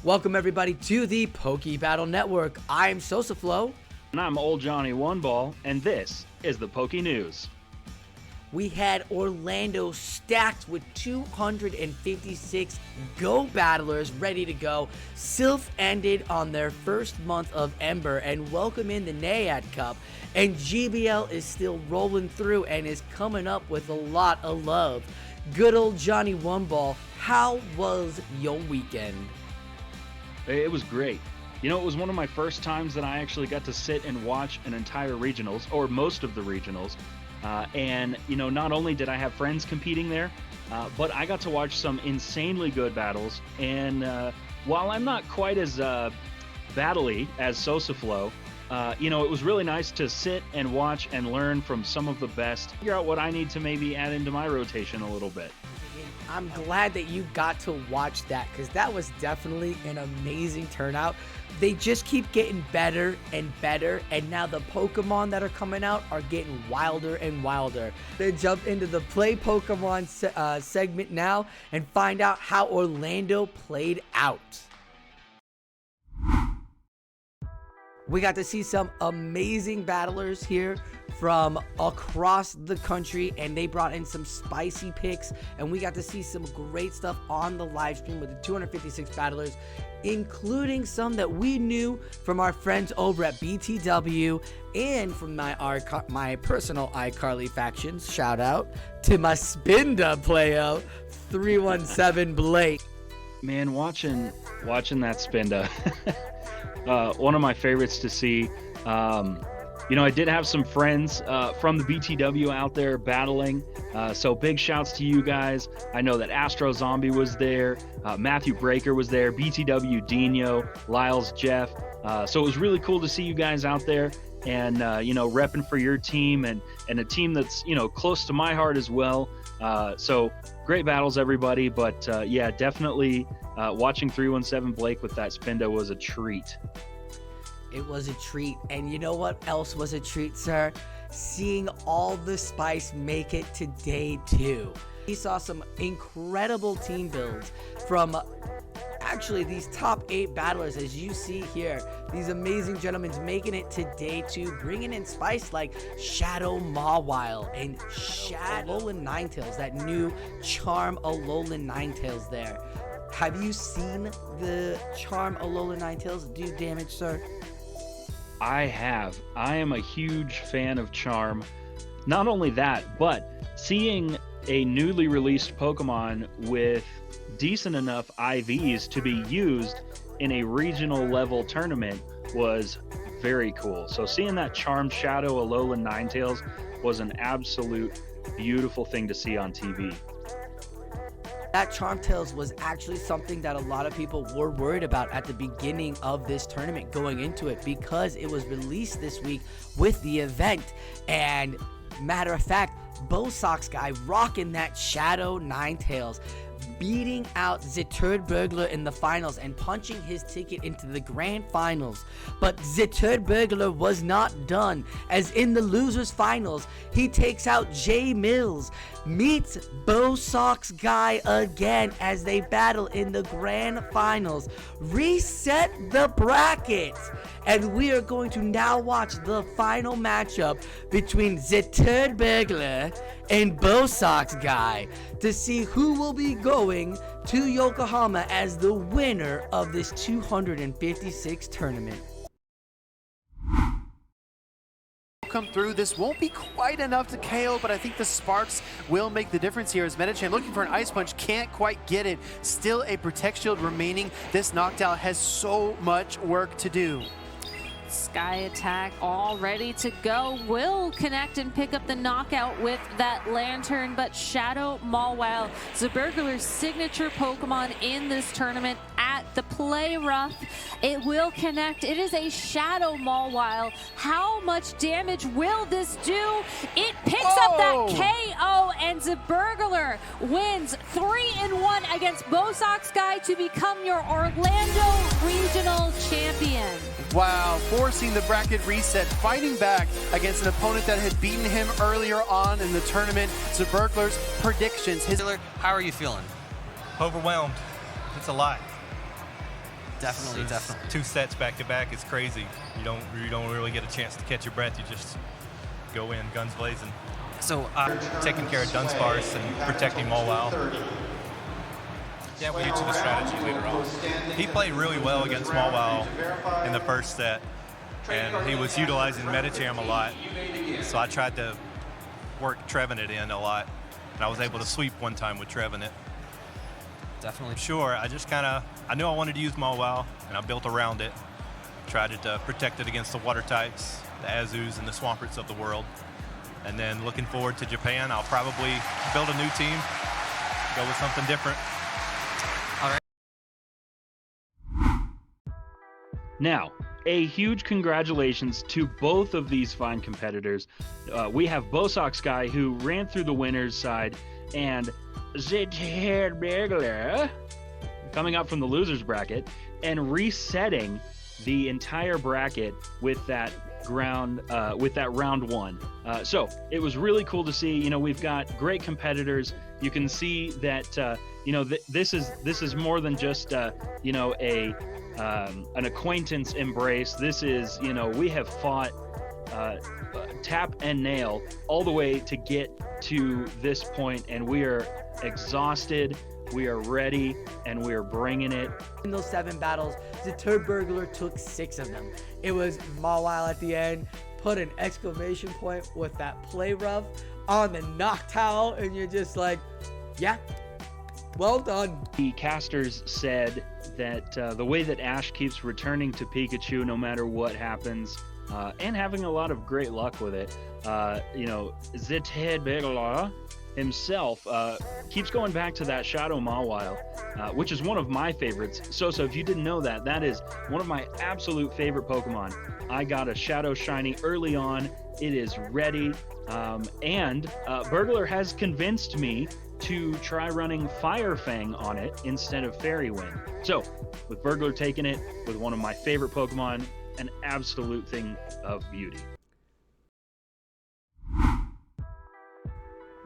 Welcome everybody to the Poke Battle Network. I'm Silph. And I'm OleJohnnyOneBall, and this is the Poke News. We had Orlando stacked with 256 Go battlers ready to go. Silph ended on their first month of Ember and welcome in the Naiad Cup. And GBL is still rolling through and is coming up with a lot of love. Good old JohnnyOneBall, how was your weekend? It was great. You know, it was one of my first times that I actually got to sit and watch an entire regionals, or most of the regionals. And, you know, not only did I have friends competing there, but I got to watch some insanely good battles. And while I'm not quite as battle-y as Silph, you know, it was really nice to sit and watch and learn from some of the best, figure out what I need to maybe add into my rotation a little bit. I'm glad that you got to watch that because that was definitely an amazing turnout. They just keep getting better and better, and now the Pokemon that are coming out are getting wilder and wilder. They jump into the Play Pokemon segment now and find out how Orlando played out. We got to see some amazing battlers here from across the country, and they brought in some spicy picks, and we got to see some great stuff on the live stream with the 256 battlers, including some that we knew from our friends over at BTW and from my personal iCarly factions. Shout out to my Spinda player 317 Blake. Man, watching that Spinda. One of my favorites to see. You know, I did have some friends from the BTW out there battling, so big shouts to you guys. I know that Astro Zombie was there, Matthew Breaker was there, BTW Dino, Lyles Jeff, so it was really cool to see you guys out there and, you know, repping for your team and a team that's, you know, close to my heart as well. So great battles, everybody, but yeah, definitely watching 317 Blake with that Spinda was a treat. It was a treat, and you know what else was a treat, sir? Seeing all the spice make it to day 2. We saw some incredible team builds from actually these top 8 battlers, as you see here. These amazing gentlemen making it to day 2, bringing in spice like Shadow Mawhile and Shadow Alolan Ninetales, that new Charm Alolan Ninetales there. Have you seen the Charm Alolan Ninetales do damage, sir? I have. I am a huge fan of Charm. Not only that, but seeing a newly released Pokemon with decent enough IVs to be used in a regional level tournament was very cool. So seeing that Charm Shadow Alolan Ninetales was an absolute beautiful thing to see on TV. That Charmtails was actually something that a lot of people were worried about at the beginning of this tournament going into it, because it was released this week with the event. And matter of fact, Bosox guy rocking that Shadow Ninetales, beating out Zitturd Burglar in the finals and punching his ticket into the grand finals. But Zitturd Burglar was not done, as in the losers finals, he takes out Jay Mills, meets Bosox guy again as they battle in the grand finals, reset the brackets, and we are going to now watch the final matchup between Zitturd Burglar and Bosox guy to see who will be going to Yokohama as the winner of this 256 tournament. Come through. This won't be quite enough to KO, but I think the sparks will make the difference here as Metachan looking for an Ice Punch, can't quite get it. Still a Protect Shield remaining. This knockdown has so much work to do. Sky Attack all ready to go. Will connect and pick up the knockout with that Lantern, but Shadow Mawhile, Zburglar's signature Pokemon in this tournament at the Play Rough. It will connect. It is a Shadow Mawhile. How much damage will this do? It picks up that KO, and Zburglar wins 3-1 against Bosox guy to become your Orlando Regional Champion. Wow, forcing the bracket reset, fighting back against an opponent that had beaten him earlier on in the tournament. Zburglar's predictions. How are you feeling? Overwhelmed. It's a lot. Definitely, definitely. 2 sets back to back is crazy. You don't really get a chance to catch your breath. You just go in guns blazing. So Taking care of Dunsparce and protecting Mawhile. Yeah, we'll get to the strategy later on. He played really well against Mawhile in the first set, and he was utilizing Metacham a lot. So I tried to work Trevenant in a lot, and I was able to sweep one time with Trevenant. definitely. Sure, I knew I wanted to use Mawhile, and I built around it. Tried to protect it against the water types, the Azus and the Swamperts of the world. And then looking forward to Japan, I'll probably build a new team, go with something different. Now, a huge congratulations to both of these fine competitors. We have Bosox Guy, who ran through the winner's side, and Zitherbergler coming up from the loser's bracket and resetting the entire bracket with that round one. So it was really cool to see. We've got great competitors. You can see that this is more than just an acquaintance embrace. This is, we have fought tap and nail all the way to get to this point, and we are exhausted, we are ready, and we are bringing it. In those 7 battles, Zitherbergler took 6 of them. It was Mawhile at the end, put an exclamation point with that play rough on the Noctowl, and you're just like, yeah, well done. The casters said that the way that Ash keeps returning to Pikachu no matter what happens, and having a lot of great luck with it, Zitherbergler himself keeps going back to that Shadow Mawhile, which is one of my favorites. So if you didn't know that, that is one of my absolute favorite Pokemon. I got a Shadow Shiny early on. It is ready, and Burglar has convinced me to try running Fire Fang on it instead of Fairy Wind. So with Burglar taking it with one of my favorite Pokemon, an absolute thing of beauty.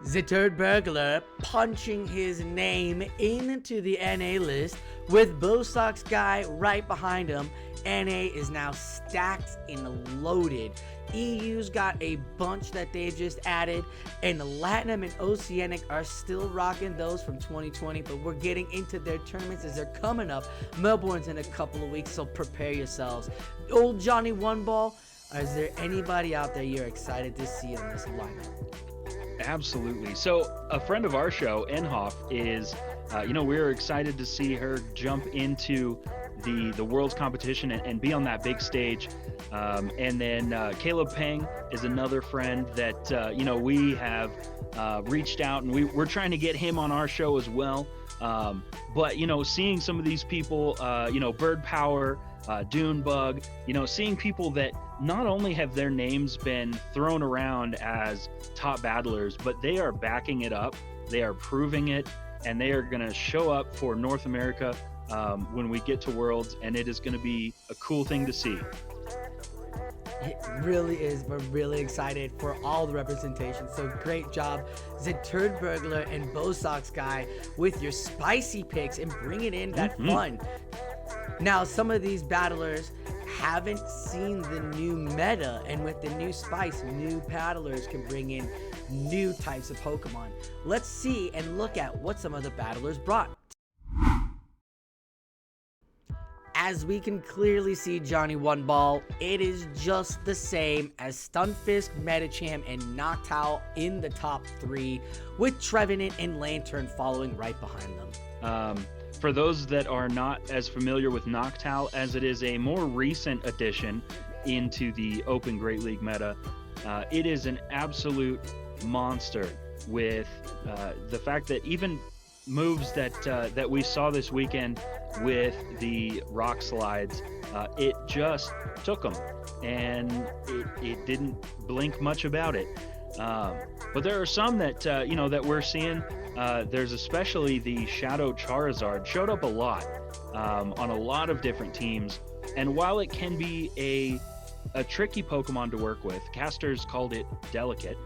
Zitherbergler punching his name into the NA list with Bosox Guy right behind him. NA is now stacked and loaded. EU's got a bunch that they've just added, and the Latinum and Oceanic are still rocking those from 2020, but we're getting into their tournaments as they're coming up. Melbourne's in a couple of weeks, so prepare yourselves. OleJohnnyOneBall, is there anybody out there you're excited to see in this lineup? Absolutely. So a friend of our show, Enhoff, is, we're excited to see her jump into the world's competition and be on that big stage. And then Caleb Peng is another friend that, we have reached out, and we're trying to get him on our show as well. But, seeing some of these people, Bird Power, Dunebug, seeing people that not only have their names been thrown around as top battlers, but they are backing it up, they are proving it, and they are going to show up for North America when we get to Worlds, and it is going to be a cool thing to see. It really is. We're really excited for all the representation. So great job, Zitherbergler and Bosox Guy, with your spicy picks and bringing in that fun. Now, some of these battlers haven't seen the new meta, and with the new spice, new battlers can bring in new types of Pokemon. Let's see and look at what some of the battlers brought. As we can clearly see, JohnnyOneBall, it is just the same as Stunfisk, Metacham, and Noctowl in the top 3, with Trevenant and Lantern following right behind them. For those that are not as familiar with Noctowl, as it is a more recent addition into the Open Great League meta, it is an absolute monster, with the fact that even moves that we saw this weekend with the rock slides, it just took them, and it didn't blink much about it. But there are some that that we're seeing. There's especially the Shadow Charizard, showed up a lot on a lot of different teams, and while it can be a tricky Pokemon to work with, casters called it delicate.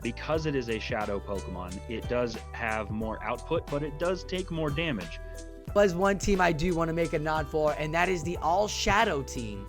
Because it is a shadow Pokemon, it does have more output, but it does take more damage. But there's one team I do want to make a nod for, and that is the All Shadow team.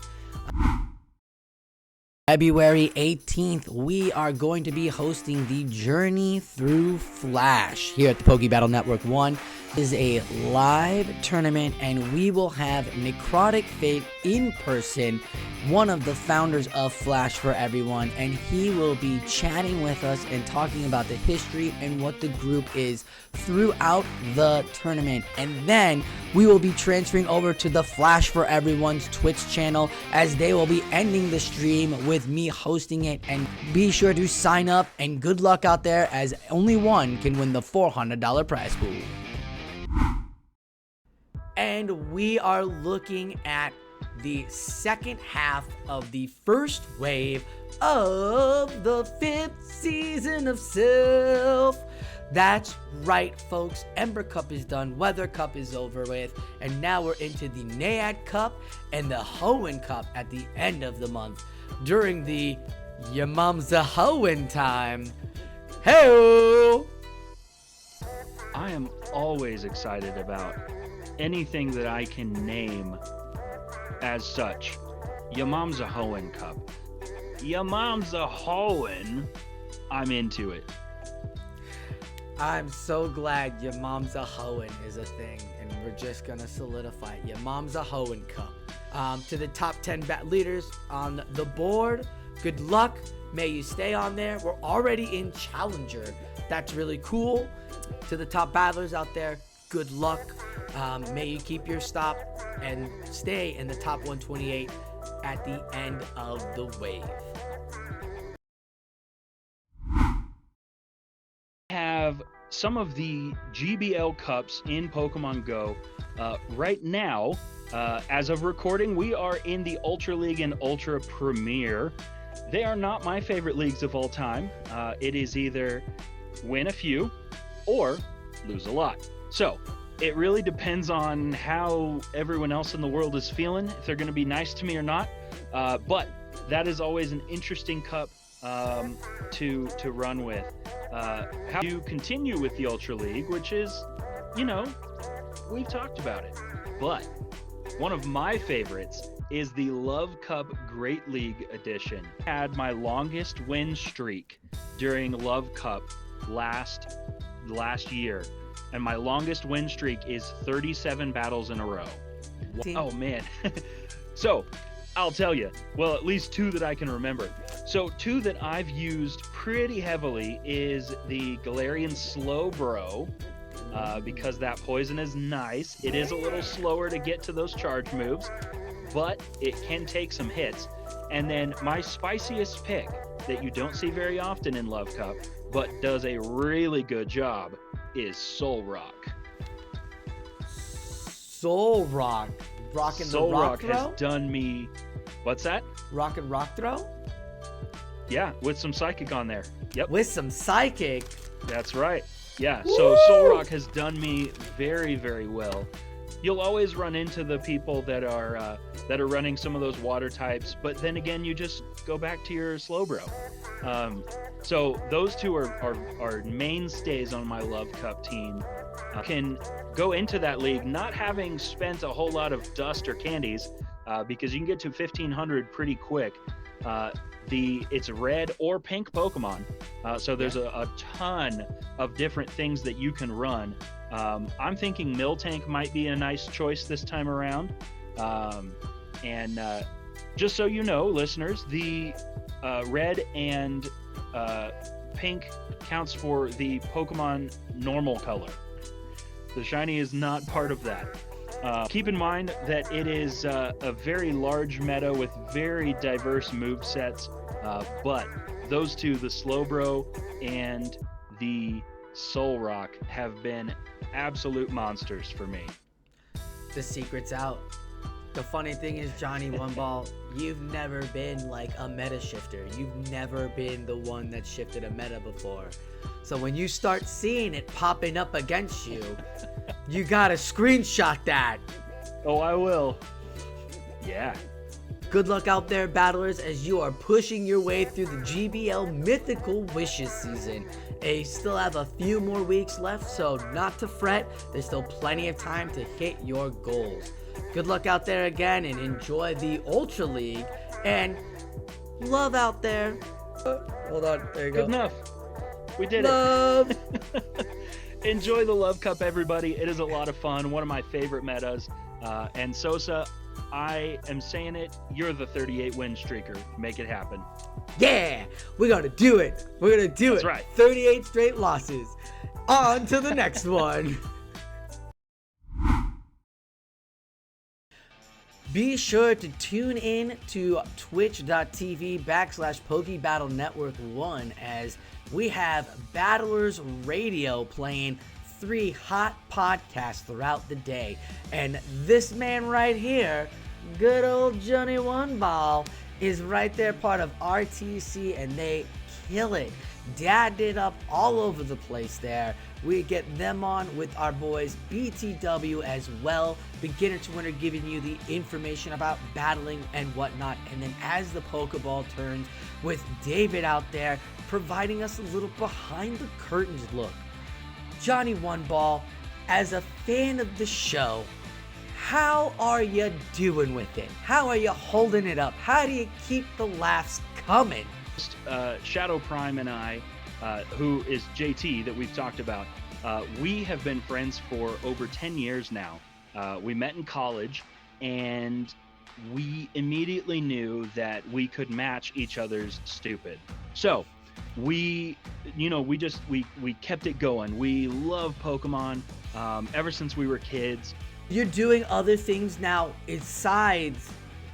February 18th, we are going to be hosting the Journey Through Flash here at the Poke Battle Network 1. Is a live tournament, and we will have Necrotic Fate in person, one of the founders of Flash for Everyone, and he will be chatting with us and talking about the history and what the group is throughout the tournament. And then we will be transferring over to the Flash for Everyone's Twitch channel, as they will be ending the stream with me hosting it. And be sure to sign up, and good luck out there, as only one can win the $400 prize pool. And we are looking at the second half of the first wave of the 5th season of Silph. That's right, folks. Ember Cup is done, Weather Cup is over with, and now we're into the Naiad Cup and the Hoenn Cup at the end of the month during the Yamamza Hoenn time. Hey! I am always excited about anything that I can name as such. Yamamza Hoenn Cup. Yamamza Hoenn, I'm into it. I'm so glad Yamamza Hoenn is a thing, and we're just gonna solidify it. Yamamza Hoenn Cup. To the top 10 leaders on the board, good luck. May you stay on there. We're already in Challenger. That's really cool. To the top battlers out there, good luck. May you keep your stop and stay in the top 128 at the end of the wave. Have some of the GBL Cups in Pokemon Go. Right now, as of recording, we are in the Ultra League and Ultra Premier. They are not my favorite leagues of all time. It is either win a few or lose a lot. So it really depends on how everyone else in the world is feeling, if they're going to be nice to me or not. But that is always an interesting cup to run with. How to continue with the Ultra League, which is, you know, we've talked about it. But one of my favorites is the Love Cup Great League Edition. I had my longest win streak during Love Cup last year, and my longest win streak is 37 battles in a row. Oh man. So I'll tell you, well, at least 2 that I can remember. So 2 that I've used pretty heavily is the Galarian Slowbro, because that poison is nice. It is a little slower to get to those charge moves, but it can take some hits. And then my spiciest pick that you don't see very often in Love Cup, but does a really good job, is Solrock. Solrock. Rockin' the rock throw? Has done me... What's that? Rockin' rock throw? Yeah, with some Psychic on there. Yep. With some Psychic? That's right. Yeah, so Solrock has done me very, very well. You'll always run into the people that are running some of those water types, but then again, you just go back to your Slowbro. So those 2 are mainstays on my Love Cup team. Can go into that league not having spent a whole lot of dust or candies, because you can get to 1,500 pretty quick. It's red or pink Pokemon, so there's a ton of different things that you can run. I'm thinking Miltank might be a nice choice this time around. And just so you know, listeners, the red and pink counts for the Pokemon normal color. The shiny is not part of that. Keep in mind that it is a very large meta with very diverse move sets, but those 2, the Slowbro and the Solrock, have been absolute monsters for me. The secret's out. The funny thing is, JohnnyOneBall, you've never been like a meta shifter. You've never been the one that shifted a meta before. So when you start seeing it popping up against you, you gotta screenshot that. Oh, I will. Yeah. Good luck out there, battlers, as you are pushing your way through the GBL Mythical Wishes season. You still have a few more weeks left, so not to fret. There's still plenty of time to hit your goals. Good luck out there again, and enjoy the Ultra League, and love out there. Hold on, there you go. Good enough. We did Love. it. Enjoy the Love Cup, everybody. It is a lot of fun. One of my favorite metas. And Sosa, I am saying it. You're the 38 win streaker. Make it happen. Yeah, we're gonna do it. We're gonna do That's it. right. 38 straight losses. On to the next one. Be sure to tune in to twitch.tv/PokeBattleNetwork1 as we have Battlers Radio playing 3 hot podcasts throughout the day. And this man right here, good old OleJohnnyOneBall, is right there, part of RTC, and they kill it. Dad did up all over the place there. We get them on with our boys BTW as well, beginner to winner, giving you the information about battling and whatnot. And then as the Pokeball turns, with David out there providing us a little behind the curtains look. JohnnyOneBall, as a fan of the show, how are you doing with it? How are you holding it up? How do you keep the laughs coming? Shadow Prime and I, who is JT that we've talked about, we have been friends for over 10 years now. We met in college, and we immediately knew that we could match each other's stupid. So we kept it going. We love Pokemon ever since we were kids. You're doing other things now besides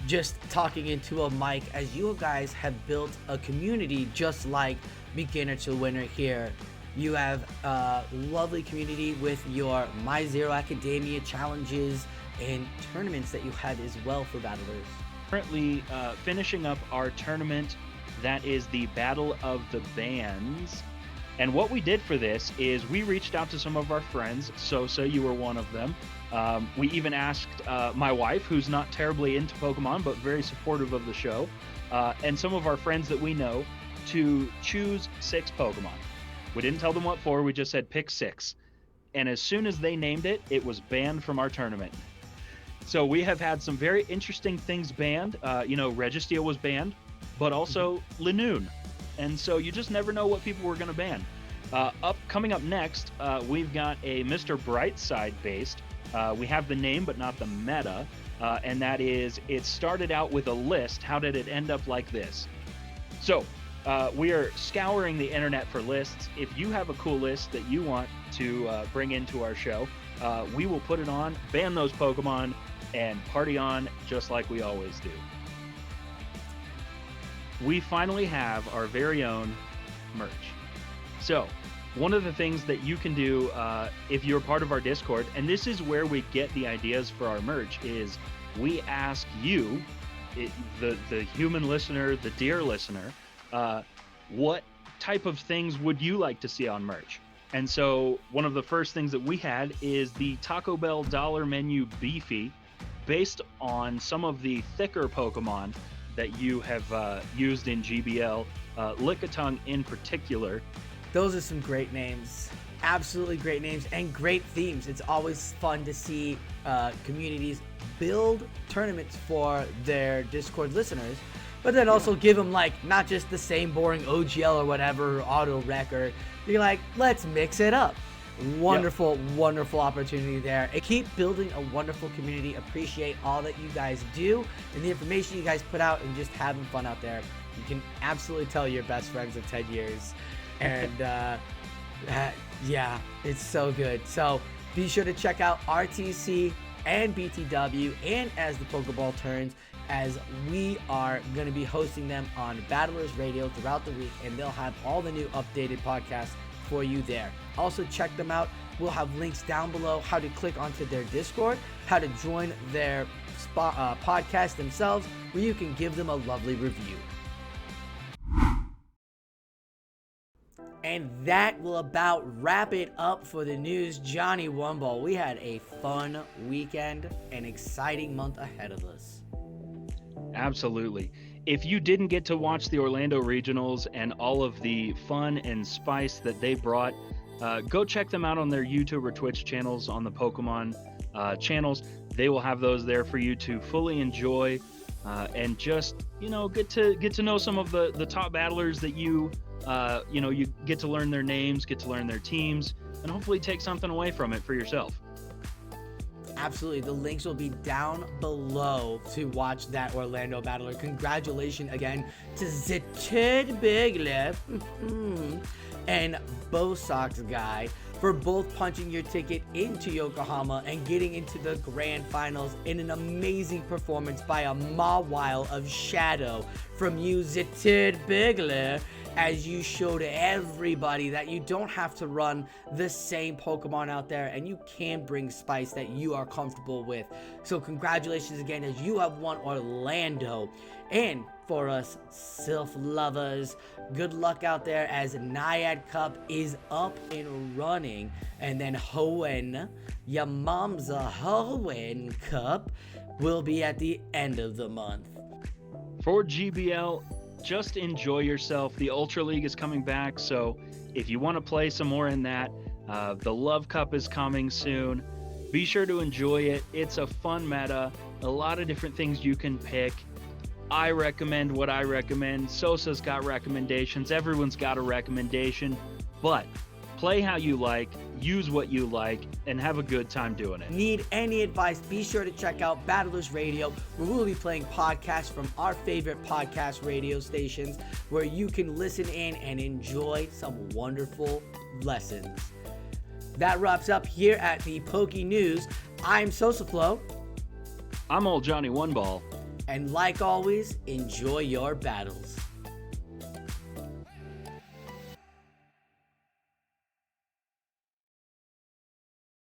just talking into a mic, as you guys have built a community just like beginner to winner here. You have a lovely community with your My Zero Academia challenges and tournaments that you had as well for battlers. Currently finishing up our tournament that is the Battle of the Bands. And what we did for this is we reached out to some of our friends. Sosa, you were one of them. We even asked my wife, who's not terribly into Pokemon, but very supportive of the show, and some of our friends that we know, to choose 6 Pokemon. We didn't tell them what for, we just said pick 6. And as soon as they named it, it was banned from our tournament. So we have had some very interesting things banned. Registeel was banned, but also Linoone. And so you just never know what people were going to ban. Coming up next, we've got a Mr. Brightside based. We have the name, but not the meta. And that is, it started out with a list. How did it end up like this? So we are scouring the internet for lists. If you have a cool list that you want to bring into our show, we will put it on, ban those Pokemon, and party on just like we always do. We finally have our very own merch. So one of the things that you can do if you're part of our Discord, and this is where we get the ideas for our merch, is we ask you, the human listener, the dear listener, what type of things would you like to see on merch? And so one of the first things that we had is the Taco Bell dollar menu Beefy, based on some of the thicker Pokemon that you have used in GBL, Lickitung in particular. Those are some great names. Absolutely great names and great themes. It's always fun to see communities build tournaments for their Discord listeners, but then also give them not just the same boring OGL or whatever, auto record. You're like, let's mix it up. Wonderful, wonderful opportunity there. And keep building a wonderful community. Appreciate all that you guys do and the information you guys put out and just having fun out there. You can absolutely tell you're best friends of 10 years. And yeah, it's so good. So be sure to check out RTC and BTW and As the Pokeball Turns, as we are going to be hosting them on Battlers Radio throughout the week, and they'll have all the new updated podcasts for you there. Also check them out. We'll have links down below, how to click onto their Discord, how to join their podcast themselves, where you can give them a lovely review. And that will about wrap it up for the news. JohnnyOneBall, we had a fun weekend, an exciting month ahead of us. Absolutely. If you didn't get to watch the Orlando Regionals and all of the fun and spice that they brought, go check them out on their YouTube or Twitch channels on the Pokemon channels. They will have those there for you to fully enjoy and just, get to know some of the top battlers that you get to learn their names, get to learn their teams, and hopefully take something away from it for yourself. Absolutely. The links will be down below to watch that Orlando battler. Congratulations again to the Ted Bigler and Bo Sox guy for both punching your ticket into Yokohama and getting into the grand finals in an amazing performance by a Mawhile of Shadow from you, the Ted Bigler, as you showed everybody that you don't have to run the same Pokemon out there and you can bring spice that you are comfortable with. So congratulations again as you have won Orlando. And for us Silph lovers, good luck out there as Naiad Cup is up and running. And then Hoenn, your mom's a Hoenn Cup, will be at the end of the month. For GBL, just enjoy yourself. The Ultra League is coming back, so if you want to play some more in that, the Love Cup is coming soon. Be sure to enjoy it. It's a fun meta, a lot of different things you can pick. I recommend what I recommend. Sosa's got recommendations. Everyone's got a recommendation, but play how you like, use what you like, and have a good time doing it. Need any advice? Be sure to check out Battlers Radio, where we'll be playing podcasts from our favorite podcast radio stations, where you can listen in and enjoy some wonderful lessons. That wraps up here at the Poke News. I'm SosaFlow. I'm OleJohnnyOneBall. And like always, enjoy your battles.